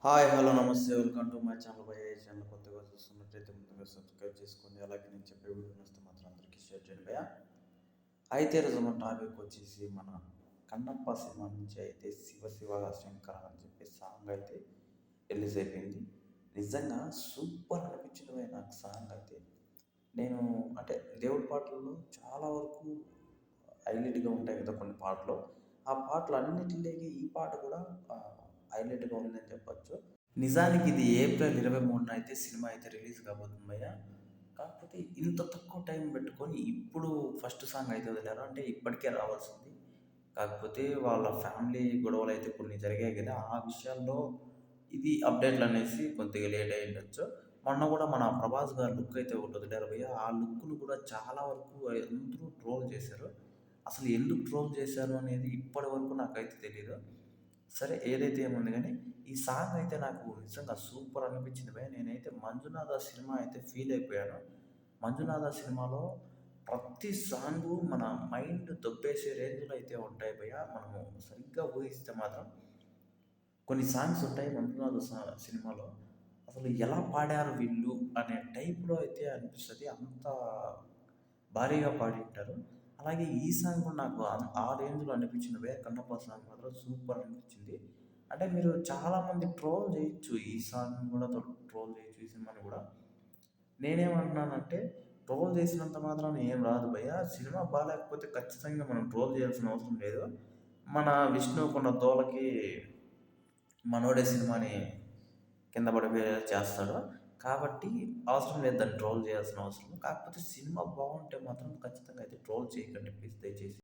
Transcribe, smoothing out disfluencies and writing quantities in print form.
Hi hello నమస్తే welcome to my channel by ఈ channel కొత్తగా చూస్తున్నట్లయితే ముందుగా సబ్స్క్రైబ్ చేసుకోండి. అలాగే నేను చెప్పే వీడియో నచ్చితే మాత్రం అందరికీ షేర్ చేయండి భయ్యా. అయితే ఈరోజు మన టాపిక్ వచ్చేసి మన కన్నప్ప సినిమా నుంచి అయితే శివ శివ శంకర అని చెప్పి సాంగ్ అయితే రిలీజ్ అయిపోయింది. నిజంగా సూపర్ అనిపించింది భయ్యా నాకు సాంగ్ అయితే. నేను అంటే దేవుడి పాటల్లో చాలా వరకు హైలైట్గా ఉంటాయి కదా కొన్ని పాటలు. ఆ పాటలు అన్నిటిలోకి ఈ పాట కూడా హైలైట్గా ఉందని చెప్పొచ్చు. నిజానికి ఇది ఏప్రిల్ 23న అయితే సినిమా అయితే రిలీజ్ కాబోతుంది భయ్య. కాకపోతే ఇంత తక్కువ టైం పెట్టుకొని ఇప్పుడు ఫస్ట్ సాంగ్ అయితే వదిలారు. అంటే ఇప్పటికే రావాల్సింది. కాకపోతే వాళ్ళ ఫ్యామిలీ గొడవలు అయితే కొన్ని జరిగాయి కదా! ఆ విషయాల్లో ఇది అప్డేట్లు అనేసి కొద్దిగా లేట్ అయ్యి ఉండొచ్చు. మొన్న కూడా మన 'ప్రభాస్' గారి లుక్ అయితే ఒకటి వదిలారు భయ్య. ఆ లుక్‌ను కూడా చాలా వరకు అందరూ ట్రోల్ చేశారు. అసలు ఎందుకు ట్రోల్ చేశారు అనేది ఇప్పటి వరకు నాకైతే తెలీదు. సరే ఏదైతే ఏముంది గానీ, ఈ సాంగ్ అయితే నాకు నిజంగా సూపర్ అనిపించింది భయ్యా. నేనైతే 'మంజునాథ' సినిమా అయితే ఫీల్ అయిపోయాను. 'మంజునాథ' సినిమాలో ప్రతి సాంగు మన మైండ్ దొబ్బేసే రేంజ్‌లో అయితే ఉంటాయి భయ్యా. మనము సరిగ్గా ఊహిస్తే మాత్రం కొన్ని సాంగ్స్ ఉంటాయి 'మంజునాథ' సినిమాలో. అసలు ఎలా పాడారు వీళ్ళు అనే టైప్‌లో అయితే అనిపిస్తది. అంత భారీగా పాడింటారు. అలాగే ఈ సాంగ్ కూడా నాకు ఆ రేంజ్‌లో అనిపించింది భయ్యా. 'కన్నప్ప' సాంగ్ మాత్రం సూపర్ అనిపించింది. అంటే మీరు చాలామంది ట్రోల్ చేయొచ్చు. ఈ సాంగ్‌ని కూడా ట్రోల్ చేయొచ్చు ఈ సినిమాని కూడా. నేనేమంటున్నానంటే ట్రోల్ చేసినంత మాత్రాన ఏం రాదు భయ్యా. సినిమా బాలేకపోతే ఖచ్చితంగా మనం ట్రోల్ చేయాల్సిన అవసరం లేదు. మన 'విష్ణు కొన్న దోలకి' మనోడే సినిమాని కింద పడిపోయేలా చేస్తాడు. కాబట్టి అవసరం లేదు దాన్ని ట్రోల్ చేయాల్సిన అవసరం. కాకపోతే సినిమా బాగుంటే మాత్రం ఖచ్చితంగా అయితే ట్రోల్ చేయకండి ప్లీజ్ దయచేసి.